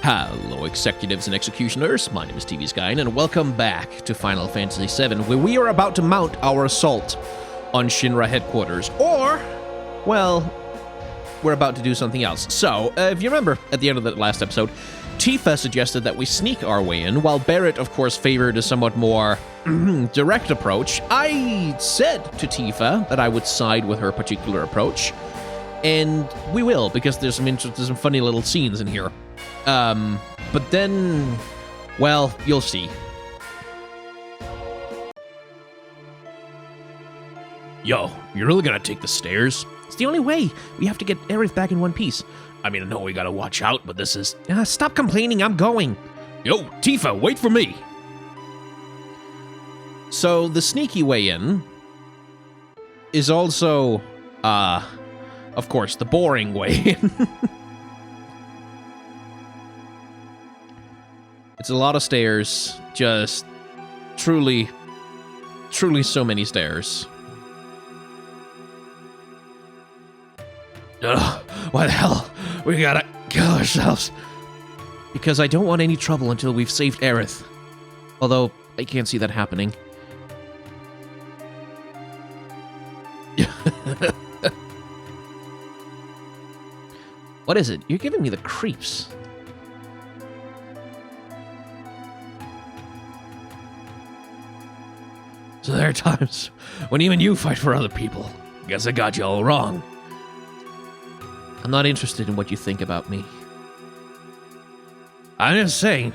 Hello, executives and executioners. My name is TV Skyn, and welcome back to Final Fantasy VII, where we are about to mount our assault on Shin-Ra headquarters. Or, well, we're about to do something else. So, if you remember, at the end of the last episode, Tifa suggested that we sneak our way in, while Barrett, of course, favored a somewhat more direct approach. I said to Tifa that I would side with her particular approach, and we will, because there's some funny little scenes in here. But then, well, you'll see. Yo, you really gonna take the stairs? It's the only way. We have to get Aerith back in one piece. I mean, I know we gotta watch out, but this is... stop complaining, I'm going. Yo, Tifa, wait for me. So, the sneaky way in is also, of course, the boring way in. It's a lot of stairs, just truly so many stairs. Why the hell? We gotta kill ourselves. Because I don't want any trouble until we've saved Aerith. Although, I can't see that happening. What is it? You're giving me the creeps. So there are times when even you fight for other people. Guess I got you all wrong. I'm not interested in what you think about me. I'm just saying,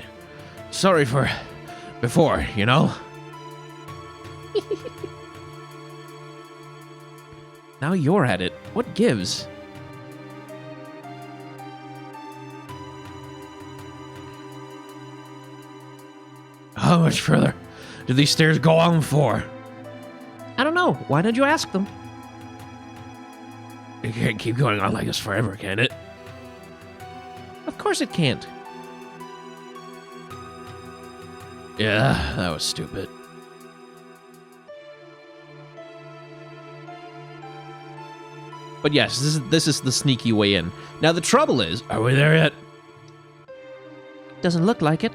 sorry for before, you know? Now you're at it. What gives? How much further do these stairs go on for? I don't know. Why don't you ask them? It can't keep going on like this forever, can it? Of course it can't. Yeah, that was stupid. But yes, this is the sneaky way in. Now the trouble is, are we there yet? Doesn't look like it.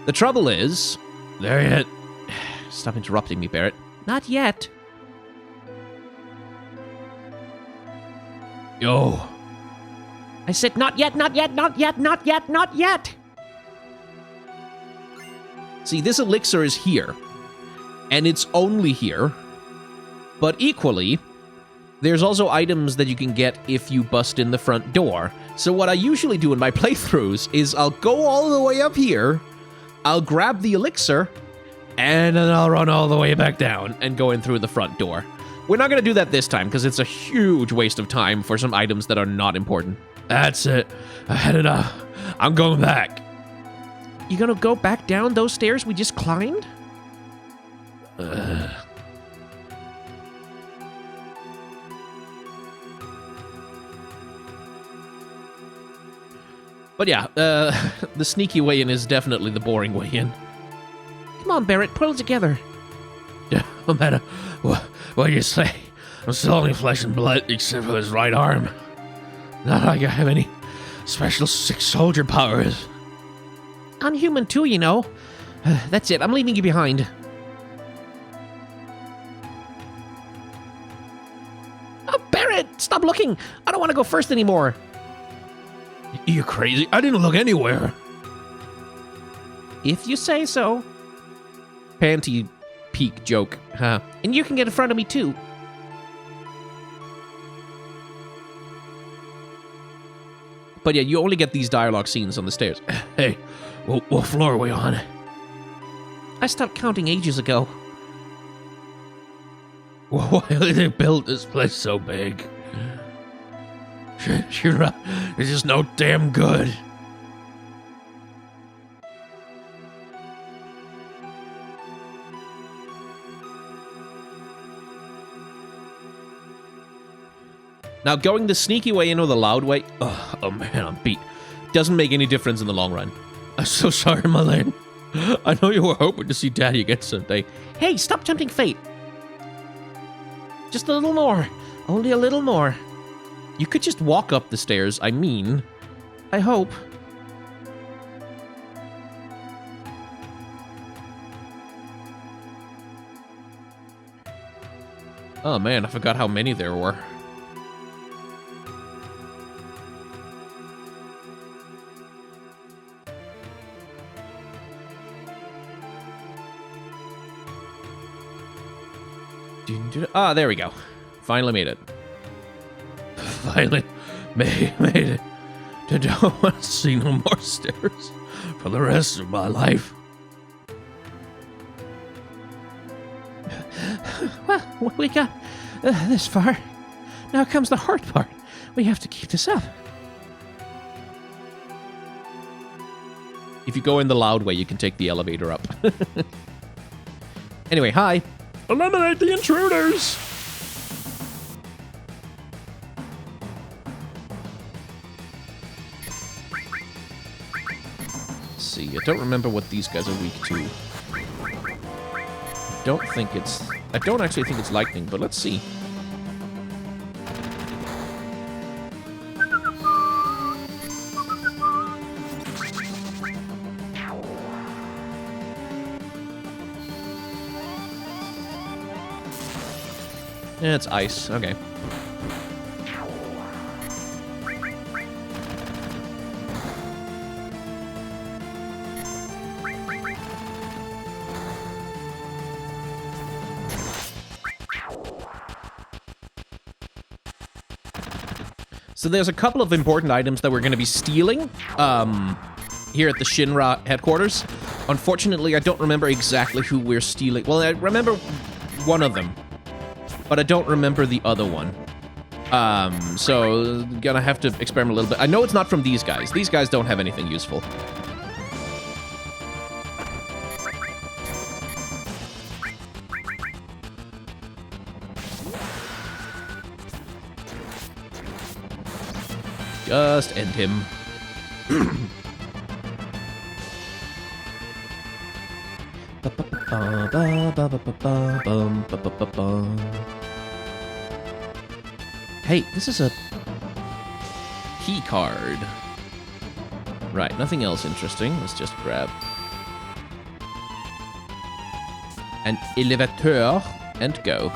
The trouble is, there yet. Stop interrupting me, Barrett. Not yet. Yo. I said not yet, not yet, not yet, not yet, not yet. See, this elixir is here. And it's only here. But equally, there's also items that you can get if you bust in the front door. So what I usually do in my playthroughs is I'll go all the way up here, I'll grab the elixir, and then I'll run all the way back down and go in through the front door. We're not going to do that this time, because it's a huge waste of time for some items that are not important. That's it. I had enough. I'm going back. You gonna go back down those stairs we just climbed? But yeah, the sneaky way in is definitely the boring way in. Come on, Barrett, pull it together. Yeah, no matter what do you say, I'm still only flesh and blood except for his right arm. Not like I have any special sick soldier powers. I'm human too, you know. That's it, I'm leaving you behind. Oh, Barrett, stop looking. I don't want to go first anymore. You crazy? I didn't look anywhere. If you say so. Panty peek joke, huh? And you can get in front of me too. But yeah, you only get these dialogue scenes on the stairs. Hey, what floor are we on? I stopped counting ages ago. Why did they build this place so big? Shin-Ra is just no damn good. Now, going the sneaky way in or the loud way, oh man, I'm beat. Doesn't make any difference in the long run. I'm so sorry, Malin. I know you were hoping to see Daddy again someday. Hey, stop tempting fate. Just a little more. Only a little more. You could just walk up the stairs, I mean. I hope. Oh man, I forgot how many there were. Ah, there we go. Finally made it. Finally made it. I don't want to see no more stairs for the rest of my life. Well, we got this far. Now comes the hard part. We have to keep this up. If you go in the loud way, you can take the elevator up. Anyway, hi. Eliminate the intruders! Let's see, I don't remember what these guys are weak to. I don't actually think it's lightning, but let's see. Yeah, it's ice. Okay. So there's a couple of important items that we're going to be stealing here at the Shin-Ra headquarters. Unfortunately, I don't remember exactly who we're stealing. Well, I remember one of them, but I don't remember the other one. So gonna have to experiment a little bit. I know it's not from these guys. These guys don't have anything useful. Just end him. Hey, this is a key card. Right, nothing else interesting. Let's just grab an elevator and go.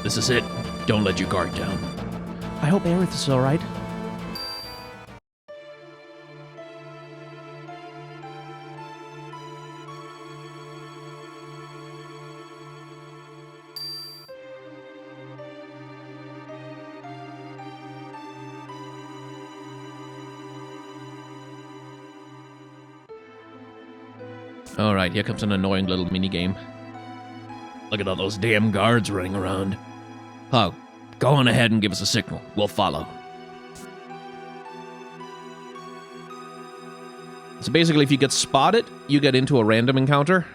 This is it. Don't let your guard down. I hope Aerith is alright. Alright, here comes an annoying little minigame. Look at all those damn guards running around. Oh, go on ahead and give us a signal. We'll follow. So basically, if you get spotted, you get into a random encounter.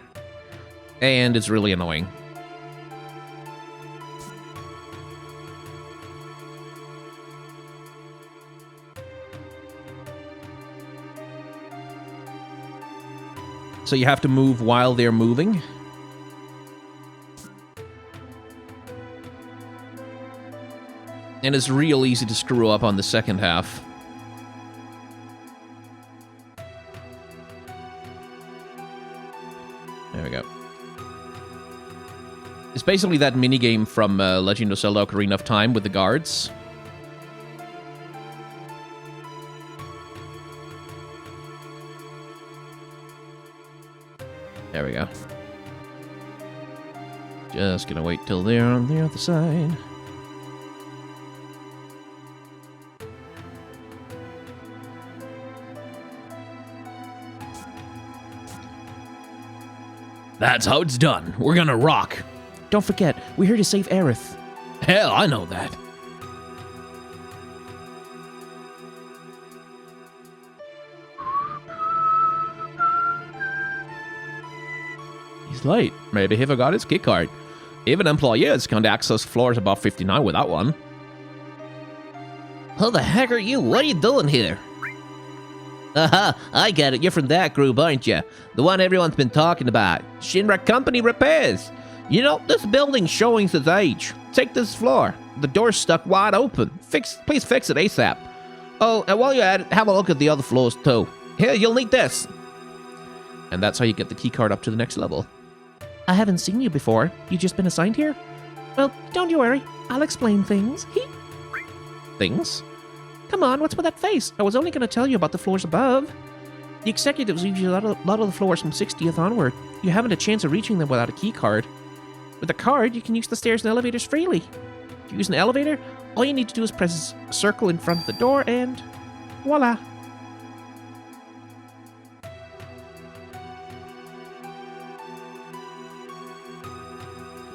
And it's really annoying. So you have to move while they're moving. And it's real easy to screw up on the second half. There we go. It's basically that minigame from Legend of Zelda Ocarina of Time with the guards. There we go. Just gonna wait till they're on the other side. That's how it's done. We're gonna rock. Don't forget, we're here to save Aerith. Hell, I know that. He's late. Maybe he forgot his key card. Even employees can't access floors above 59 without one. Who the heck are you? What are you doing here? Aha, I get it. You're from that group, aren't you? The one everyone's been talking about. Shin-Ra Company Repairs. You know, this building's showing its age. Take this floor. The door's stuck wide open. Please fix it ASAP. Oh, and while you're at it, have a look at the other floors too. Here, you'll need this. And that's how you get the keycard up to the next level. I haven't seen you before. You just been assigned here? Well, don't you worry. I'll explain things. Things? Come on, what's with that face? I was only going to tell you about the floors above. The executives leave you a lot of the floors from 60th onward. You haven't a chance of reaching them without a key card. With a card, you can use the stairs and elevators freely. If you use an elevator, all you need to do is press a circle in front of the door and voila.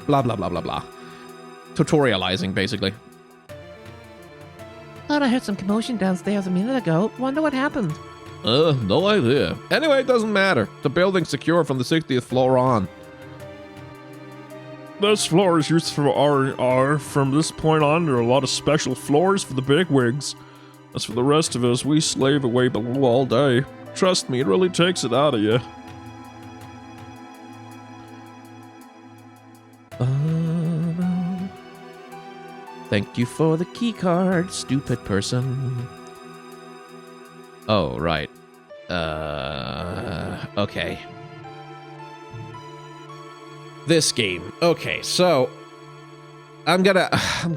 Blah, blah, blah, blah, blah. Tutorializing, basically. Thought I heard some commotion downstairs a minute ago. Wonder what happened. No idea. Anyway, it doesn't matter. The building's secure from the 60th floor on. This floor is used for R&R. From this point on, there are a lot of special floors for the bigwigs. As for the rest of us, we slave away below all day. Trust me, it really takes it out of you. Thank you for the keycard, stupid person. Oh, right. Okay. This game. Okay, so I'm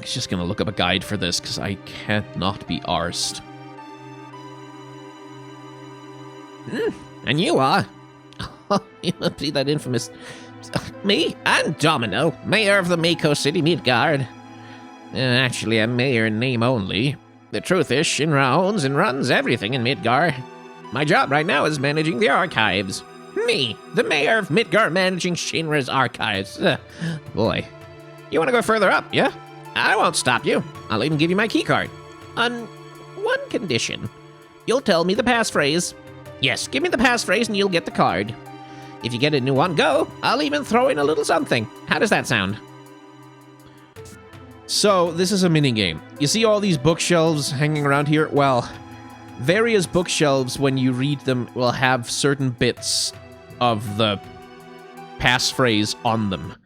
just gonna look up a guide for this because I can't not be arsed. And you are? You must be that infamous... Me? I'm Domino, mayor of the Mako City Midgard. Actually, I'm mayor in name only. The truth is, Shin-Ra owns and runs everything in Midgar. My job right now is managing the archives. Me, the mayor of Midgar, managing Shinra's archives. Boy. You want to go further up, yeah? I won't stop you. I'll even give you my keycard. On one condition. You'll tell me the passphrase. Yes, give me the passphrase and you'll get the card. If you get it in one go, I'll even throw in a little something. How does that sound? So, this is a minigame. You see all these bookshelves hanging around here? Well, various bookshelves, when you read them, will have certain bits of the passphrase on them.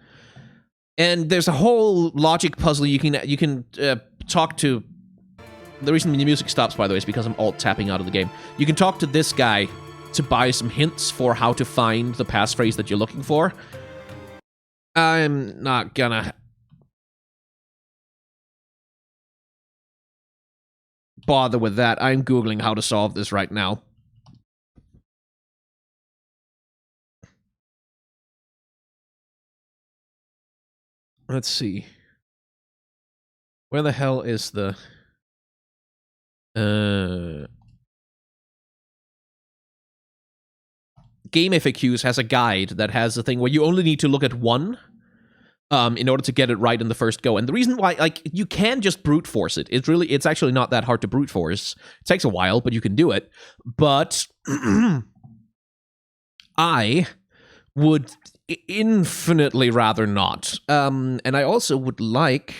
And there's a whole logic puzzle you can talk to... The reason the music stops, by the way, is because I'm alt-tapping out of the game. You can talk to this guy to buy some hints for how to find the passphrase that you're looking for. I'm not gonna... bother with that. I'm Googling how to solve this right now. Let's see. Where the hell is the... Game FAQs has a guide that has a thing where you only need to look at one in order to get it right in the first go. And the reason why, like, you can just brute force it. It's actually not that hard to brute force. It takes a while, but you can do it. But I would infinitely rather not. And I also would like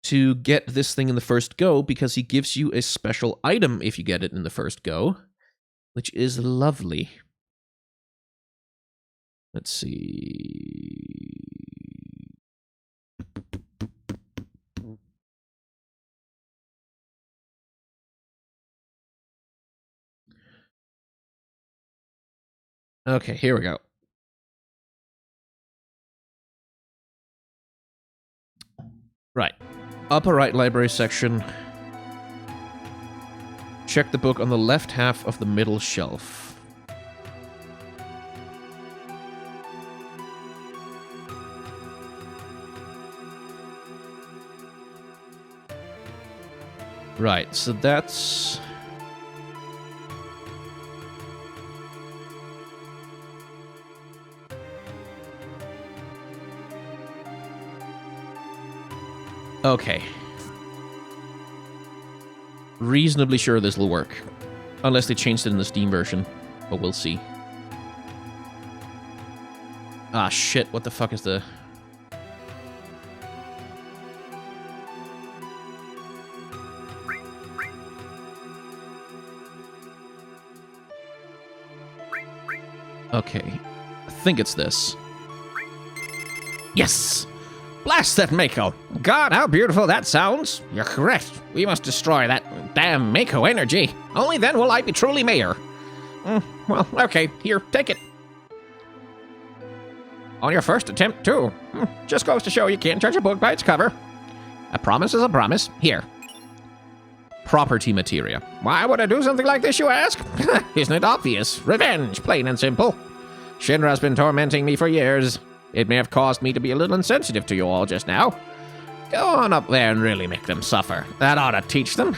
to get this thing in the first go because he gives you a special item if you get it in the first go, which is lovely. Let's see. Okay, here we go. Right. Upper right library section. Check the book on the left half of the middle shelf. Right, so that's... Okay. Reasonably sure this will work. Unless they changed it in the Steam version. But we'll see. Ah, shit. What the fuck is the... Okay. I think it's this. Yes! Blast that Mako! God, how beautiful that sounds! You're correct. We must destroy that damn Mako energy. Only then will I be truly mayor. Well, okay. Here, take it. On your first attempt, too. Just goes to show you can't judge a book by its cover. A promise is a promise. Here. Property materia. Why would I do something like this, you ask? Isn't it obvious? Revenge, plain and simple. Shin-Ra's been tormenting me for years. It may have caused me to be a little insensitive to you all just now. Go on up there and really make them suffer. That ought to teach them.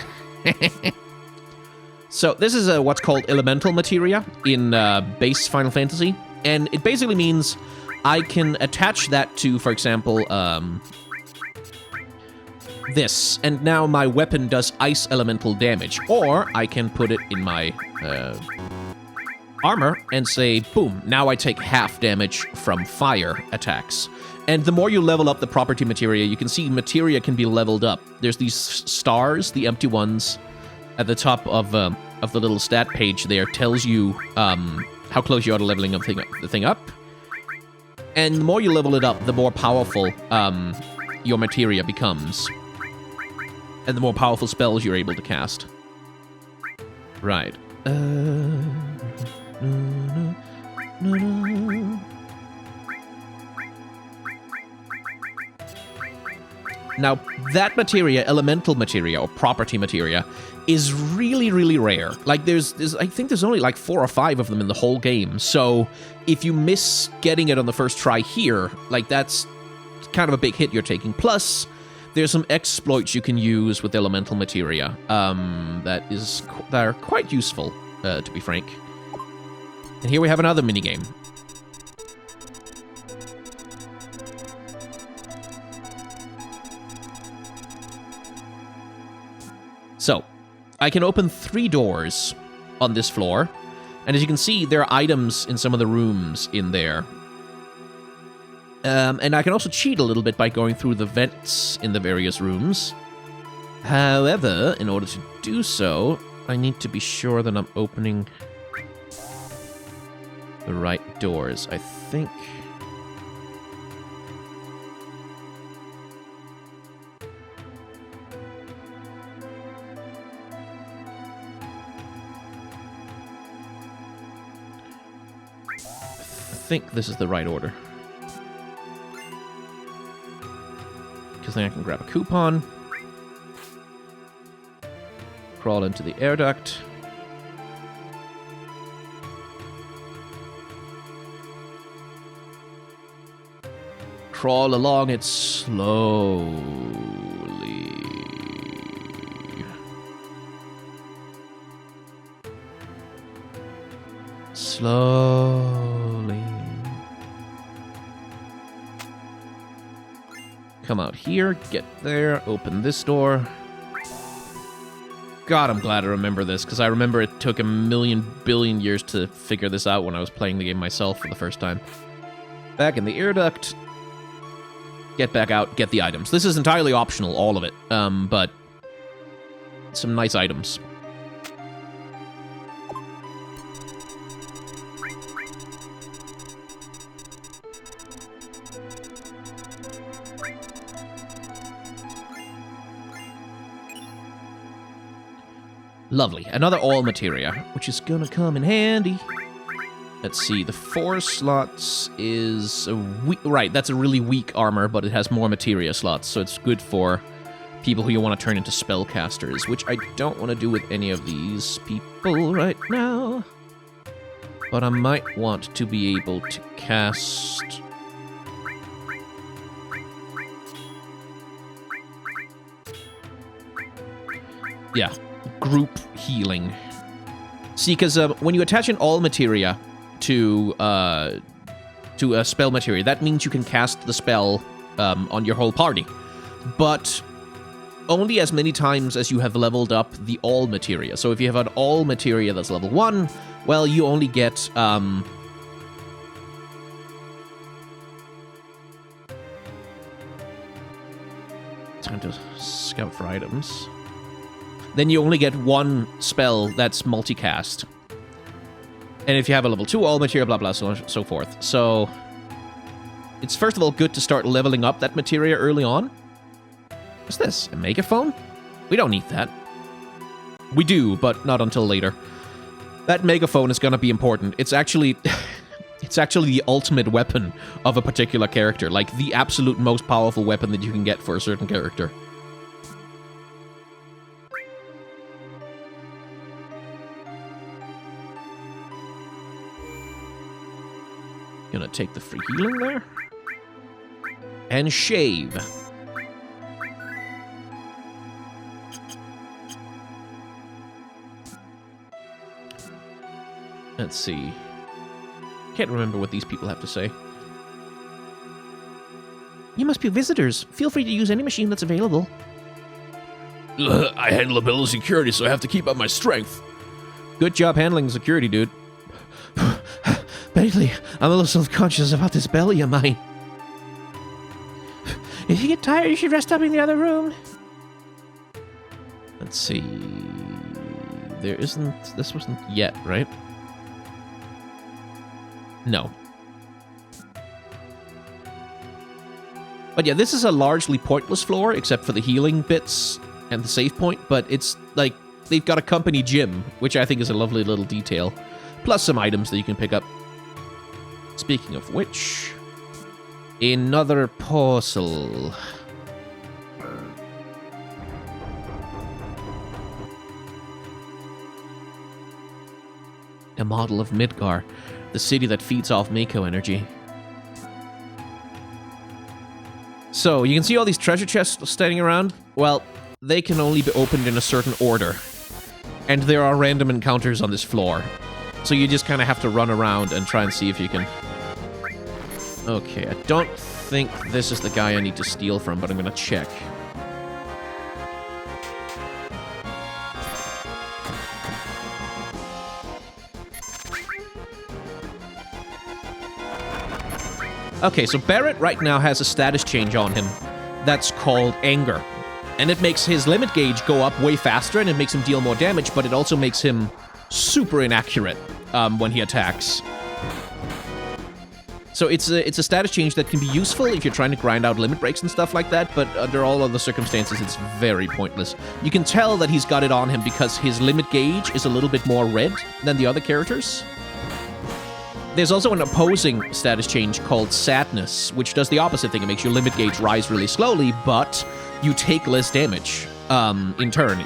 So this is what's called elemental materia in base Final Fantasy. And it basically means I can attach that to, for example, this. And now my weapon does ice elemental damage. Or I can put it in my armor and say, boom, now I take half damage from fire attacks. And the more you level up the property materia, you can see materia can be leveled up. There's these stars, the empty ones, at the top of the little stat page there, tells you how close you are to leveling the thing up. And the more you level it up, the more powerful your materia becomes. And the more powerful spells you're able to cast. Right. Now, that materia, elemental materia, or property materia, is really, really rare. Like, I think there's only like 4 or 5 of them in the whole game. So, if you miss getting it on the first try here, like, that's kind of a big hit you're taking. Plus, there's some exploits you can use with elemental materia that are quite useful, to be frank. And here we have another minigame. So, I can open 3 doors on this floor, and as you can see, there are items in some of the rooms in there. And I can also cheat a little bit by going through the vents in the various rooms. However, in order to do so, I need to be sure that I'm opening the right doors, I think. I think this is the right order. Because then I can grab a coupon. Crawl into the air duct. Crawl along it slowly. Slowly. Come out here, get there, open this door. God, I'm glad I remember this, because I remember it took a million billion years to figure this out when I was playing the game myself for the first time. Back in the air duct. Get back out, get the items. This is entirely optional, all of it, but some nice items. Lovely. Another all materia, which is gonna come in handy. Let's see, the 4 slots is right, that's a really weak armor, but it has more materia slots, so it's good for people who you want to turn into spellcasters, which I don't want to do with any of these people right now. But I might want to be able to cast... yeah, group healing. See, because when you attach an all materia to a spell materia, that means you can cast the spell on your whole party. But only as many times as you have leveled up the all materia. So if you have an all materia that's level 1, well, you only get... time to scout for items. Then you only get 1 spell that's multicast. And if you have a level 2, all materia, blah, blah, so on and so forth. So, it's first of all good to start leveling up that materia early on. What's this? A megaphone? We don't need that. We do, but not until later. That megaphone is going to be important. It's actually... it's actually the ultimate weapon of a particular character. Like, the absolute most powerful weapon that you can get for a certain character. Gonna take the free healing there. And shave. Let's see. Can't remember what these people have to say. You must be visitors. Feel free to use any machine that's available. I handle a bill of security, so I have to keep up my strength. Good job handling security, dude. Bailey, I'm a little self-conscious about this belly of mine. If you get tired, you should rest up in the other room. Let's see. There isn't... This wasn't yet, right? No. But yeah, this is a largely pointless floor, except for the healing bits and the save point, but it's like, they've got a company gym, which I think is a lovely little detail, plus some items that you can pick up. Speaking of which, another parcel. A model of Midgar, the city that feeds off Mako energy. So, you can see all these treasure chests standing around? Well, they can only be opened in a certain order. And there are random encounters on this floor. So you just kind of have to run around and try and see if you can... Okay, I don't think this is the guy I need to steal from, but I'm gonna check. Okay, so Barrett right now has a status change on him that's called Anger. And it makes his limit gauge go up way faster, and it makes him deal more damage, but it also makes him super inaccurate when he attacks. So it's a status change that can be useful if you're trying to grind out limit breaks and stuff like that, but under all other circumstances, it's very pointless. You can tell that he's got it on him because his limit gauge is a little bit more red than the other characters. There's also an opposing status change called Sadness, which does the opposite thing. It makes your limit gauge rise really slowly, but you take less damage in turn.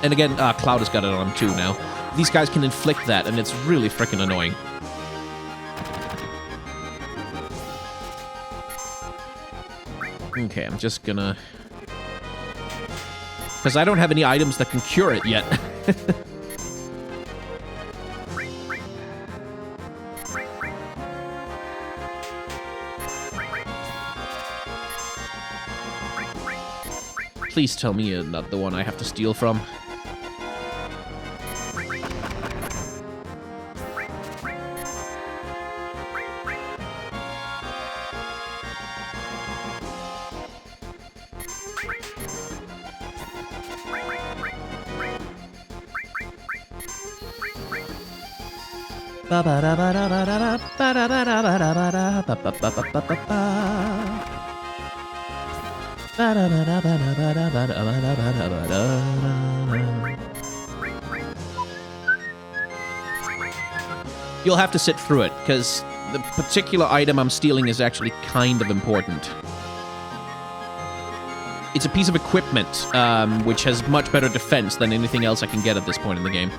And again, Cloud has got it on him too now. These guys can inflict that, and it's really freaking annoying. Okay, I'm just gonna... Because I don't have any items that can cure it yet. Please tell me you're not the one I have to steal from. You'll have to sit through it, because the particular item I'm stealing is actually kind of important. It's a piece of equipment, which has much better defense than anything else I can get at this point in the game.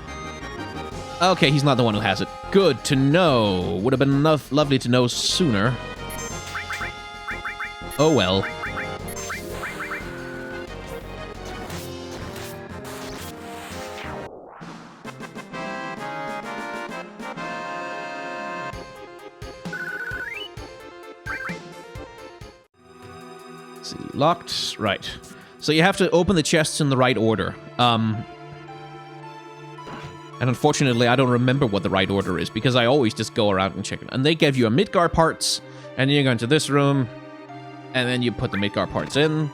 Okay, he's not the one who has it. Good to know. Would have been lovely to know sooner. Oh well. Let's see, locked, right. So you have to open the chests in the right order. And unfortunately, I don't remember what the right order is, because I always just go around and check it. And they give you a Midgar parts, and then you go into this room, and then you put the Midgar parts in.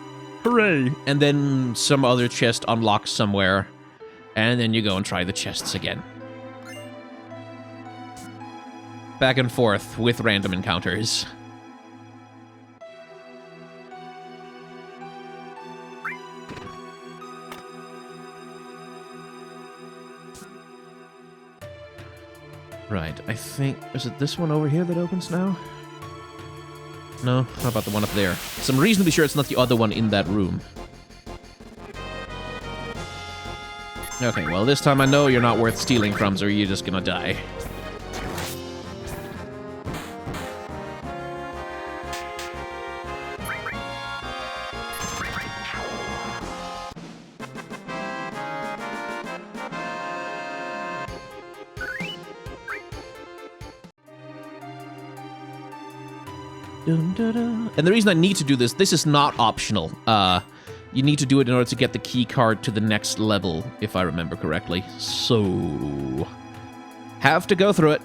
Hooray! And then some other chest unlocks somewhere, and then you go and try the chests again. back and forth with random encounters. Right, I think... Is it this one over here that opens now? No? How about the one up there? So I'm reasonably sure it's not the other one in that room. Okay, well this time I know you're not worth stealing from, so you're just gonna die. And the reason I need to do this is not optional. You need to do it in order to get the key card to the next level, if I remember correctly. So... have to go through it.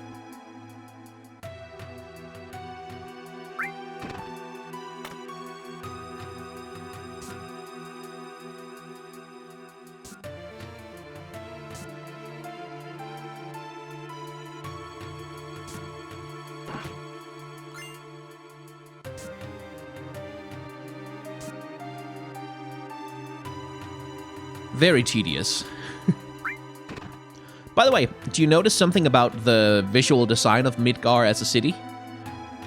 Very tedious. By the way, do you notice something about the visual design of Midgar as a city?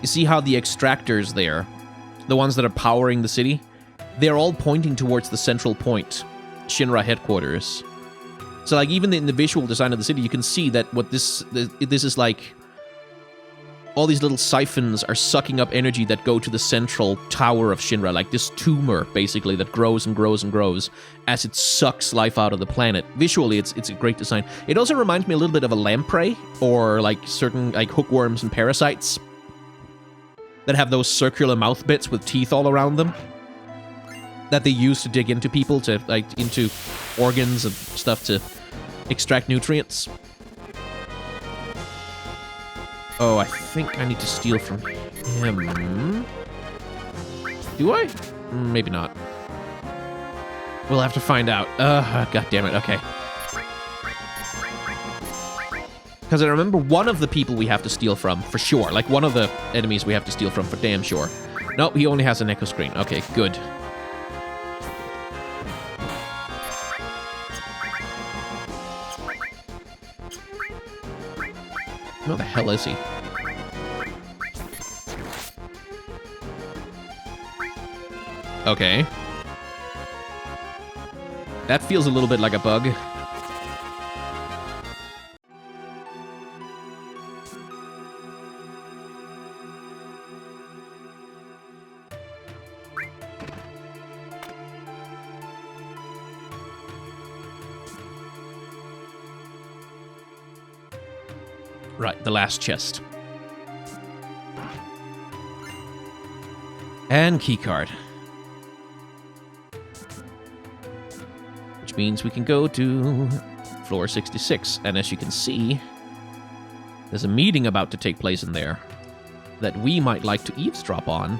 You see how the extractors there, the ones that are powering the city, they're all pointing towards the central point, Shin-Ra headquarters. So like even in the visual design of the city, you can see that what this is like... all these little siphons are sucking up energy that go to the central tower of Shin-Ra, like this tumor, basically, that grows and grows and grows as it sucks life out of the planet. Visually, it's a great design. It also reminds me a little bit of a lamprey, or like certain like hookworms and parasites that have those circular mouth bits with teeth all around them that they use to dig into people, to like into organs and stuff to extract nutrients. Oh, I think I need to steal from him. Do I? Maybe not. We'll have to find out. God damn it, okay. Because I remember one of the people we have to steal from, for sure. Like, one of the enemies we have to steal from, for damn sure. Nope, he only has an echo screen. Okay, good. Where the hell is he? Okay. That feels a little bit like a bug. Right, the last chest. And keycard. Which means we can go to floor 66. And as you can see, there's a meeting about to take place in there that we might like to eavesdrop on.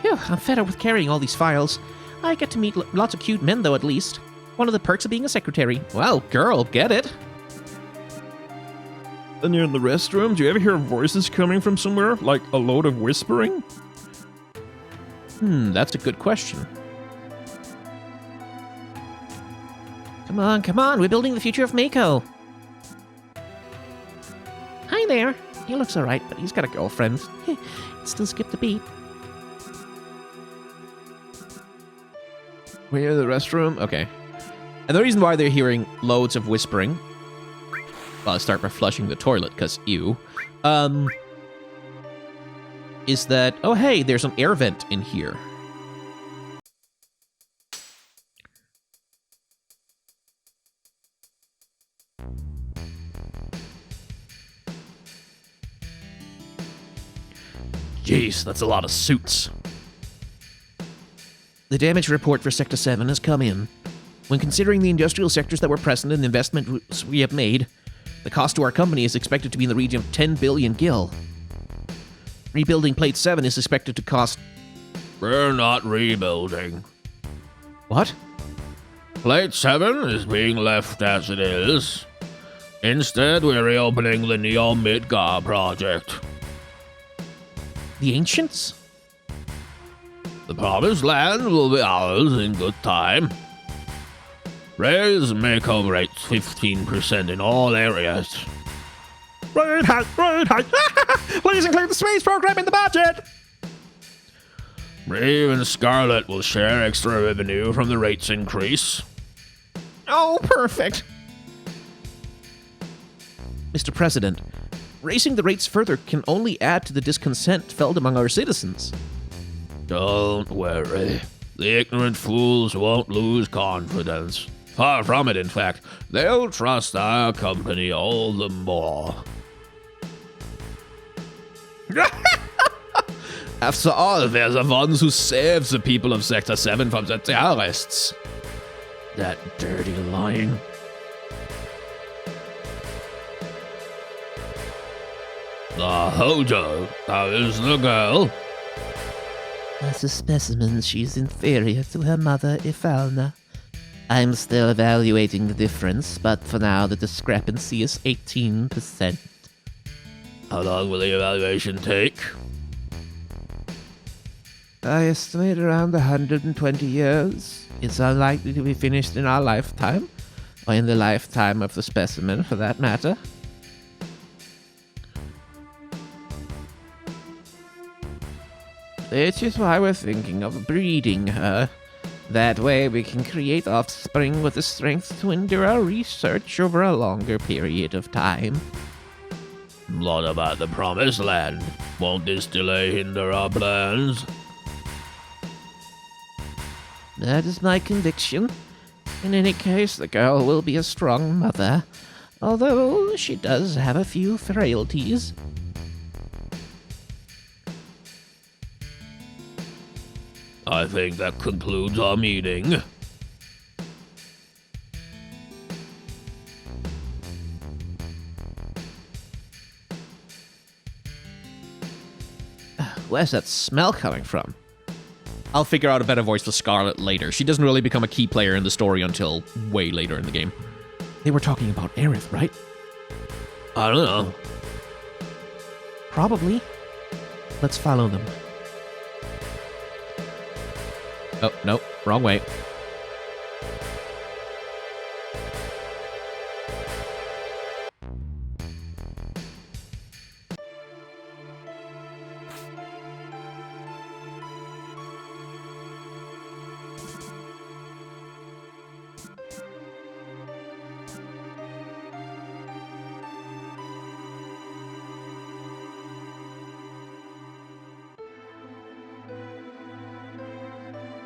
Phew, I'm fed up with carrying all these files. I get to meet lots of cute men, though, at least. One of the perks of being a secretary. Well, girl, get it. Then you're in the restroom. Do you ever hear voices coming from somewhere? Like a load of whispering? That's a good question. Come on, we're building the future of Mako. Hi there. He looks alright, but he's got a girlfriend. It still skipped a beat. We're in the restroom? Okay. And the reason why they're hearing loads of whispering... Well, I'll start by flushing the toilet, because ew. Is that... Oh, hey, there's an air vent in here. Jeez, that's a lot of suits. The damage report for Sector 7 has come in. When considering the industrial sectors that were present and the investments we have made, the cost to our company is expected to be in the region of 10 billion gil. Rebuilding Plate 7 is expected to cost... We're not rebuilding. What? Plate 7 is being left as it is. Instead, we're reopening the Neo Midgar project. The Ancients? The Promised Land will be ours in good time. Raise make-home rates 15% in all areas. Right. Please include the space program in the budget! Brave and Scarlet will share extra revenue from the rates increase. Oh, perfect. Mr. President, raising the rates further can only add to the discontent felt among our citizens. Don't worry. The ignorant fools won't lose confidence. Far from it, in fact. They'll trust our company all the more. After all, they're the ones who saved the people of Sector 7 from the terrorists. That dirty line. Hojo, how is the girl? As a specimen, she's inferior to her mother, Ifalna. I'm still evaluating the difference, but for now the discrepancy is 18%. How long will the evaluation take? I estimate around 120 years. It's unlikely to be finished in our lifetime, or in the lifetime of the specimen, for that matter. Which is why we're thinking of breeding her. That way we can create offspring with the strength to endure our research over a longer period of time. What about the Promised Land? Won't this delay hinder our plans? That is my conviction. In any case, the girl will be a strong mother, although she does have a few frailties. I think that concludes our meeting. Where's that smell coming from? I'll figure out a better voice for Scarlet later. She doesn't really become a key player in the story until way later in the game. They were talking about Aerith, right? I don't know. Probably. Let's follow them. Oh, no, wrong way.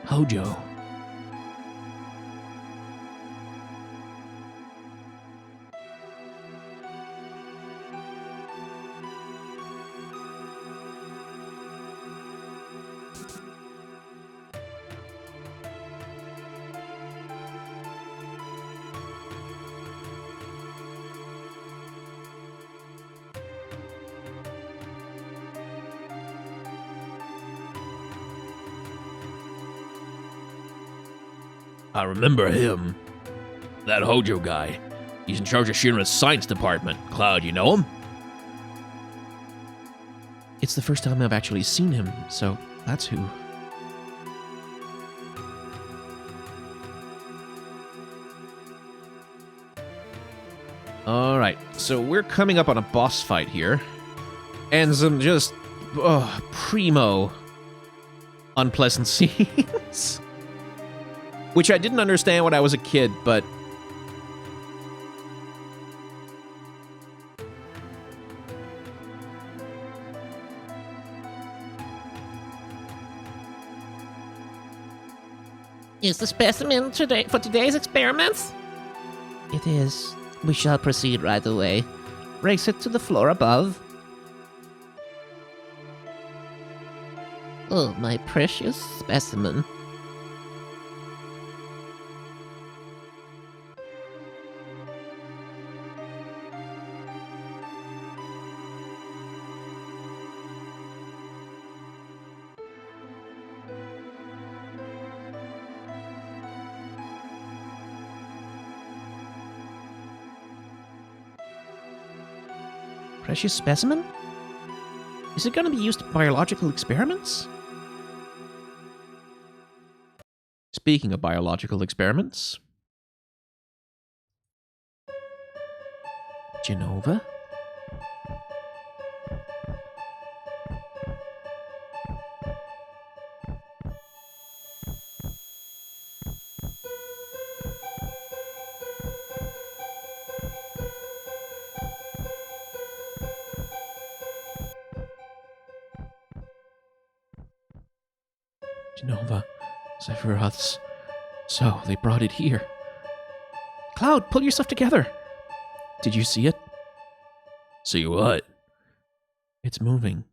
Hojo. I remember him. That Hojo guy. He's in charge of Shin-Ra's science department. Cloud, you know him? It's the first time I've actually seen him, so that's who. Alright, so we're coming up on a boss fight here. And some just primo unpleasant scenes. Which I didn't understand when I was a kid, but... Is the specimen today for today's experiments? It is. We shall proceed right away. Race it to the floor above. Oh, my precious specimen. Precious specimen? Is it going to be used in biological experiments? Speaking of biological experiments... Genova? Genova, Sephiroth's. So, they brought it here. Cloud, pull yourself together! Did you see it? See what? It's moving.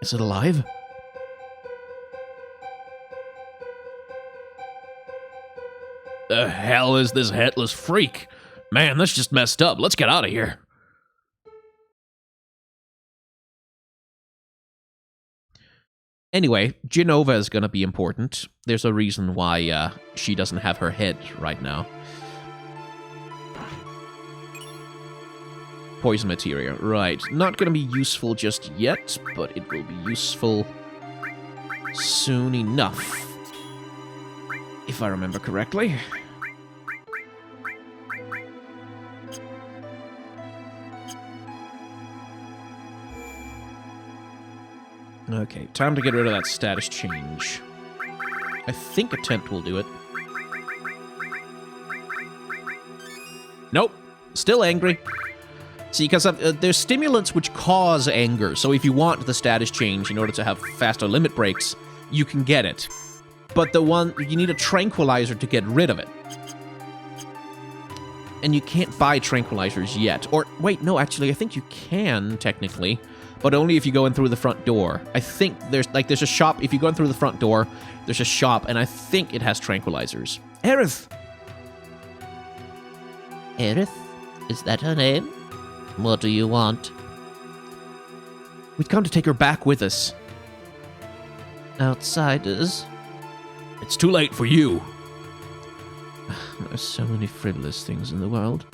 Is it alive? The hell is this headless freak? Man, that's just messed up. Let's get out of here. Anyway, Genova is going to be important. There's a reason why she doesn't have her head right now. Poison materia, right. Not going to be useful just yet, but it will be useful soon enough. If I remember correctly. Okay, time to get rid of that status change. I think a tent will do it. Nope, still angry. See, because there's stimulants which cause anger, so if you want the status change in order to have faster limit breaks, you can get it. But you need a tranquilizer to get rid of it. And you can't buy tranquilizers yet. Or, wait, no, actually, I think you can, technically. But only if you go in through the front door. I think there's a shop. If you go in through the front door, there's a shop, and I think it has tranquilizers. Aerith! Aerith? Is that her name? What do you want? We've come to take her back with us. Outsiders? It's too late for you. There's so many frivolous things in the world.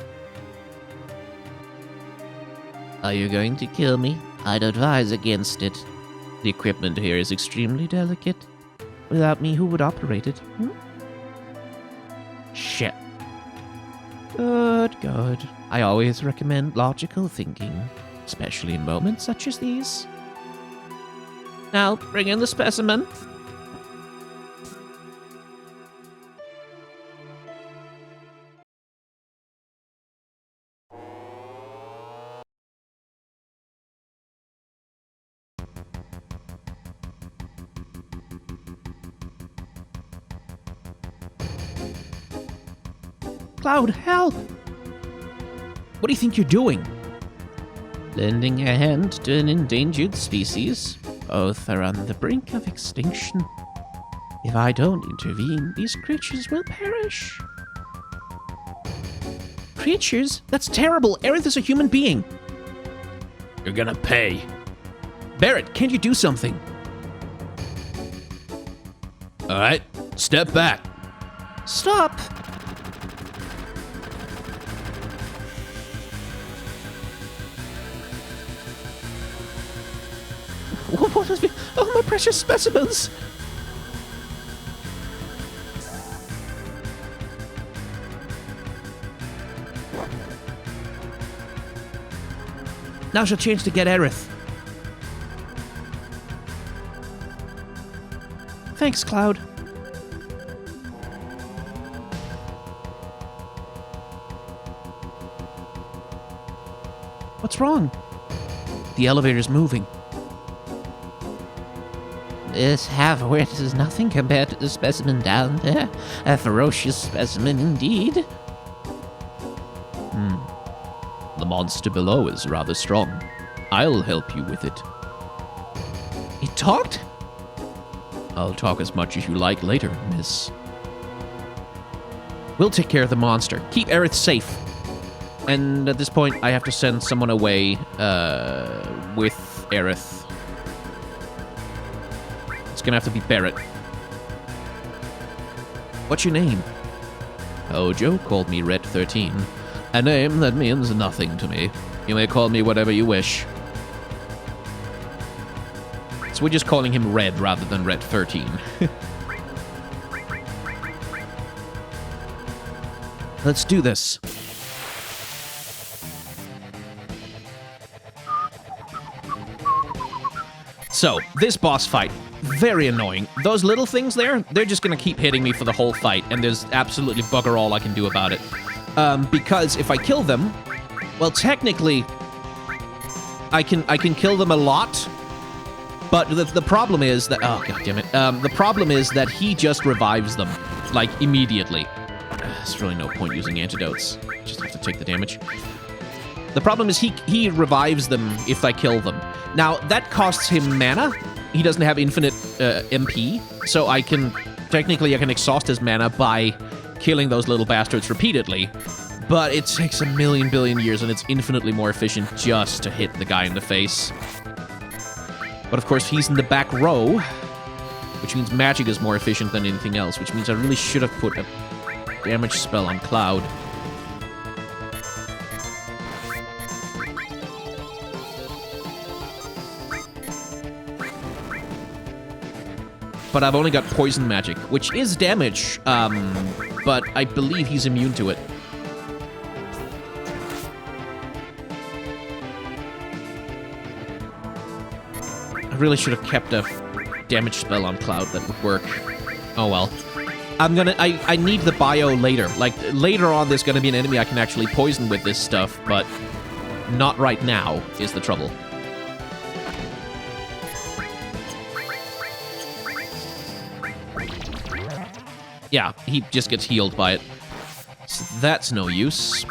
Are you going to kill me? I'd advise against it. The equipment here is extremely delicate. Without me, who would operate it? Shit. Good, good. I always recommend logical thinking, especially in moments such as these. Now, bring in the specimen. Cloud, help! What do you think you're doing? Lending a hand to an endangered species. Both are on the brink of extinction. If I don't intervene, these creatures will perish. Creatures? That's terrible! Aerith is a human being! You're gonna pay. Barrett, can't you do something? Alright, step back. Stop! What is it? Oh, my precious specimens! Now's your chance to get Aerith. Thanks, Cloud. What's wrong? The elevator's moving. This half-wit is nothing compared to the specimen down there. A ferocious specimen indeed. The monster below is rather strong. I'll help you with it. It talked? I'll talk as much as you like later, miss. We'll take care of the monster. Keep Aerith safe. And at this point, I have to send someone away with Aerith. It's gonna have to be Barrett. What's your name? Hojo called me Red XIII. A name that means nothing to me. You may call me whatever you wish. we're just calling him Red rather than Red 13. Let's do this. So, this boss fight, very annoying. Those little things there, they're just gonna keep hitting me for the whole fight, and there's absolutely bugger all I can do about it. Because if I kill them, well, technically, I can kill them a lot, but the problem is that, oh, god damn it. The problem is that he just revives them, like, immediately. There's really no point using antidotes. Just have to take the damage. The problem is he revives them if I kill them. Now, that costs him mana. He doesn't have infinite MP, so technically I can exhaust his mana by killing those little bastards repeatedly, but it takes a million billion years and it's infinitely more efficient just to hit the guy in the face. But of course, he's in the back row, which means magic is more efficient than anything else, which means I really should have put a damage spell on Cloud. But I've only got poison magic, which is damage, but I believe he's immune to it. I really should have kept a damage spell on Cloud that would work. Oh well. I need the bio later. Like, later on there's gonna be an enemy I can actually poison with this stuff, but not right now is the trouble. Yeah, he just gets healed by it. So that's no use.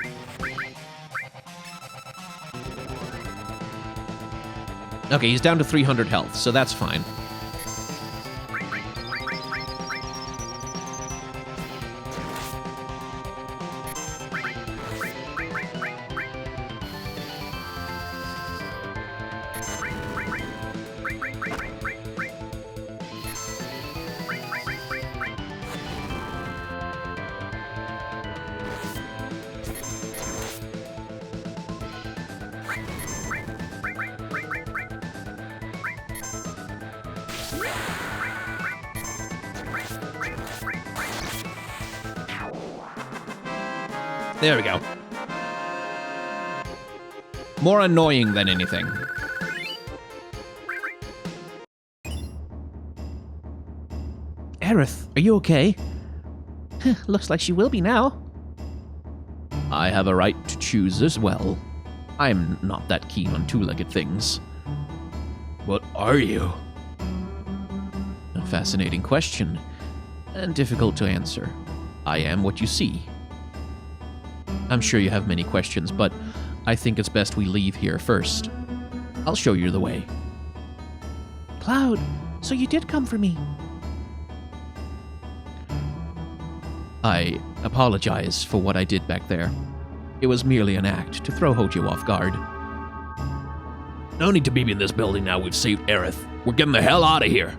Okay, he's down to 300 health, so that's fine. There we go. More annoying than anything. Aerith, are you okay? Looks like she will be now. I have a right to choose as well. I'm not that keen on two-legged things. What are you? A fascinating question, and difficult to answer. I am what you see. I'm sure you have many questions, but I think it's best we leave here first. I'll show you the way. Cloud, so you did come for me. I apologize for what I did back there. It was merely an act to throw Hojo off guard. No need to be in this building now we've saved Aerith. We're getting the hell out of here.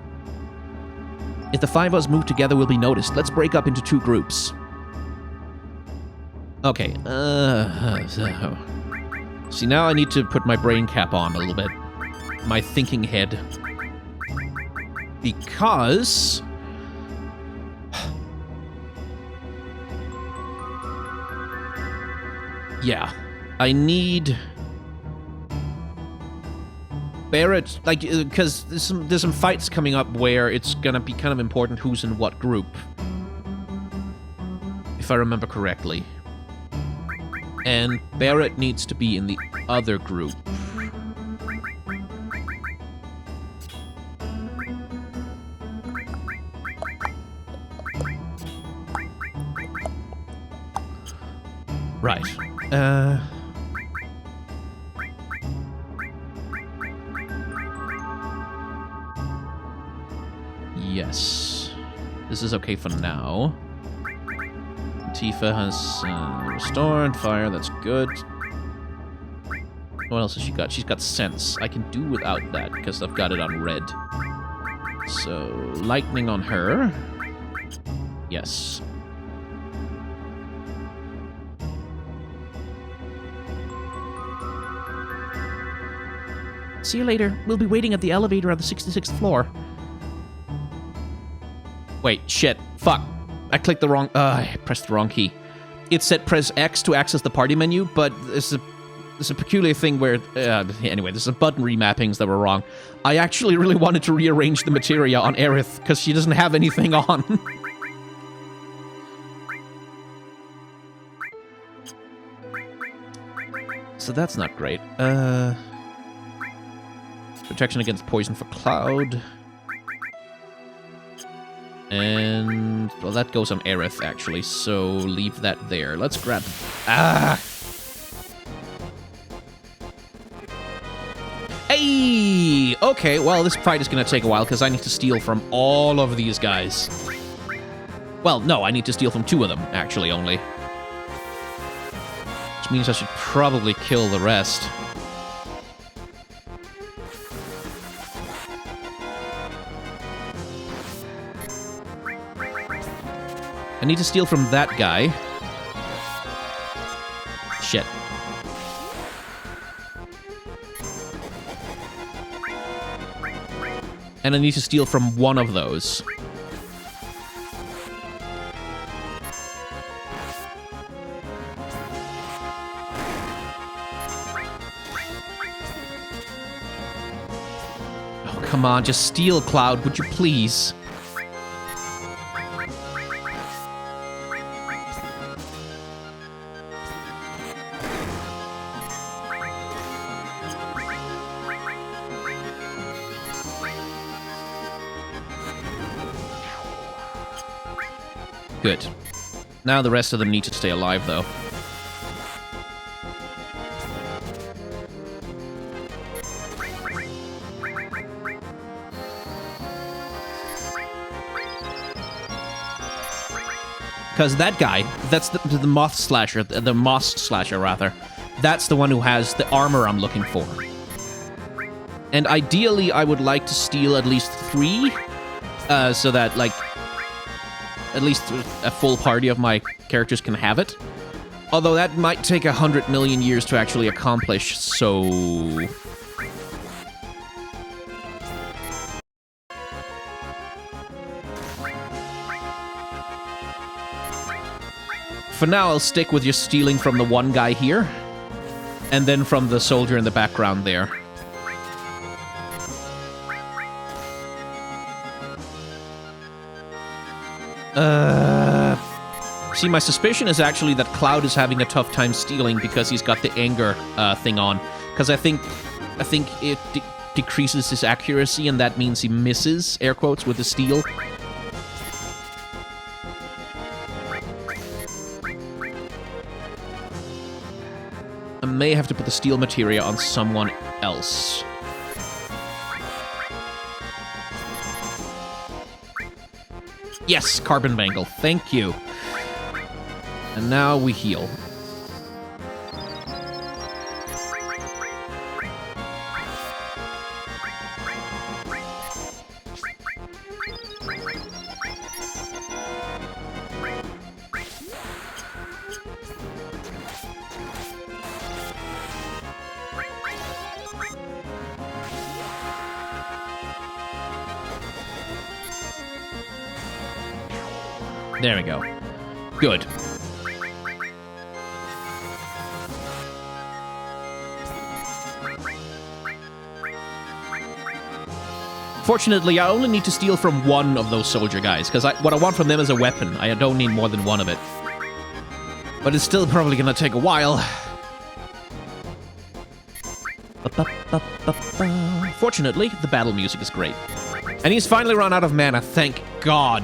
If the five of us move together, we'll be noticed. Let's break up into two groups. Okay, see, now I need to put my brain cap on a little bit. My thinking head. Because... yeah, I need... Barrett, like, because there's some fights coming up where it's gonna be kind of important who's in what group. If I remember correctly. And Barrett needs to be in the other group. Right. Yes. This is okay for now. Tifa has restored fire, that's good. What else has she got? She's got sense. I can do without that because I've got it on red. So, lightning on her. Yes. See you later. We'll be waiting at the elevator on the 66th floor. Wait, shit. Fuck. I clicked the wrong... I pressed the wrong key. It said press X to access the party menu, but there's a peculiar thing where... anyway, there's some button remappings that were wrong. I actually really wanted to rearrange the materia on Aerith, because she doesn't have anything on. So that's not great. Protection against poison for Cloud. And, well, that goes on Aerith, actually, so leave that there. Let's grab... Ah! Hey! Okay, well, this fight is gonna take a while, because I need to steal from all of these guys. Well, no, I need to steal from 2 of them, actually, only. Which means I should probably kill the rest. I need to steal from that guy. Shit. And I need to steal from one of those. Oh, come on, just steal, Cloud, would you please? Good. Now the rest of them need to stay alive, though. Because that guy, that's the moth slasher, the moss slasher, rather. That's the one who has the armor I'm looking for. And ideally, I would like to steal at least 3, so that, like, at least a full party of my characters can have it. Although that might take 100 million years to actually accomplish, so... For now, I'll stick with just stealing from the one guy here, and then from the soldier in the background there. See, my suspicion is actually that Cloud is having a tough time stealing because he's got the anger thing on. Because I think it decreases his accuracy, and that means he misses, air quotes, with the steal. I may have to put the steal materia on someone else. Yes, Carbon Bangle. Thank you. And now we heal. There we go. Good. Fortunately, I only need to steal from one of those soldier guys, because what I want from them is a weapon. I don't need more than one of it. But it's still probably gonna take a while. Fortunately, the battle music is great. And he's finally run out of mana, thank God.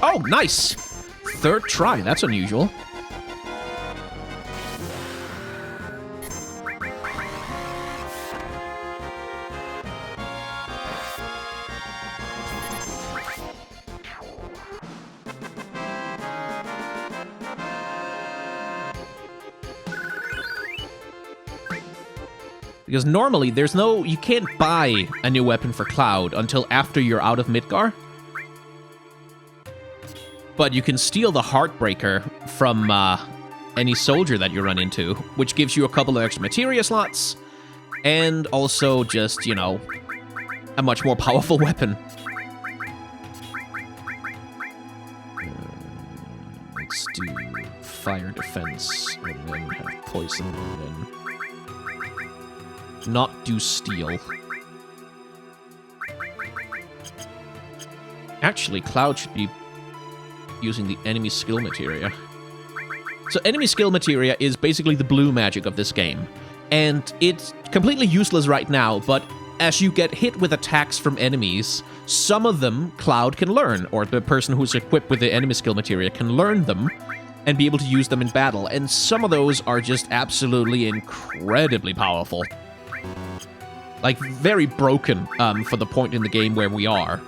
Oh, nice! 3rd try, that's unusual. Because normally, you can't buy a new weapon for Cloud until after you're out of Midgar. but you can steal the Heartbreaker from any soldier that you run into, which gives you a couple of extra materia slots, and also just, you know, a much more powerful weapon. Let's do fire defense, and then have poison, and then not do steel. Actually, Cloud should be using the enemy skill materia. So enemy skill materia is basically the blue magic of this game. And it's completely useless right now, but as you get hit with attacks from enemies, some of them Cloud can learn, or the person who's equipped with the enemy skill materia can learn them and be able to use them in battle. And some of those are just absolutely incredibly powerful. Like, very broken for the point in the game where we are.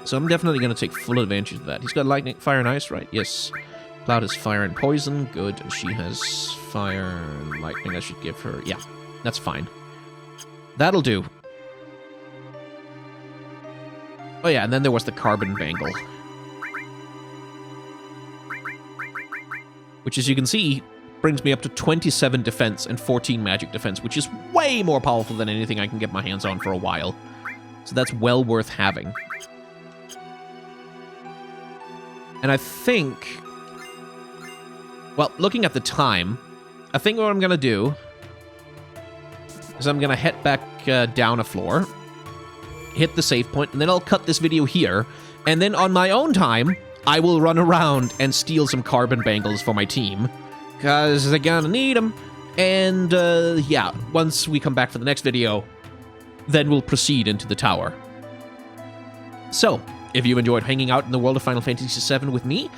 So I'm definitely going to take full advantage of that. He's got lightning, fire, and ice, right? Yes. Cloud has fire and poison. Good. She has fire and lightning. I should give her... Yeah, that's fine. That'll do. Oh yeah, and then there was the carbon bangle. Which, as you can see, brings me up to 27 defense and 14 magic defense, which is way more powerful than anything I can get my hands on for a while. So that's well worth having. And I think... Well, looking at the time, I think what I'm going to do is I'm going to head back down a floor, hit the save point, and then I'll cut this video here, and then on my own time, I will run around and steal some carbon bangles for my team, because they're going to need them. And, yeah, once we come back for the next video, then we'll proceed into the tower. So, if you enjoyed hanging out in the world of Final Fantasy VII with me,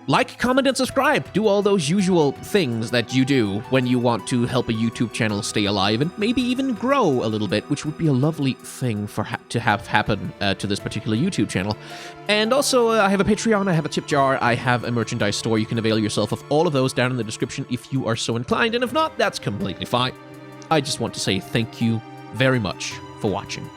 like, comment, and subscribe. Do all those usual things that you do when you want to help a YouTube channel stay alive and maybe even grow a little bit, which would be a lovely thing for to have happen to this particular YouTube channel. And also, I have a Patreon, I have a tip jar, I have a merchandise store. You can avail yourself of all of those down in the description if you are so inclined, and if not, that's completely fine. I just want to say thank you very much for watching.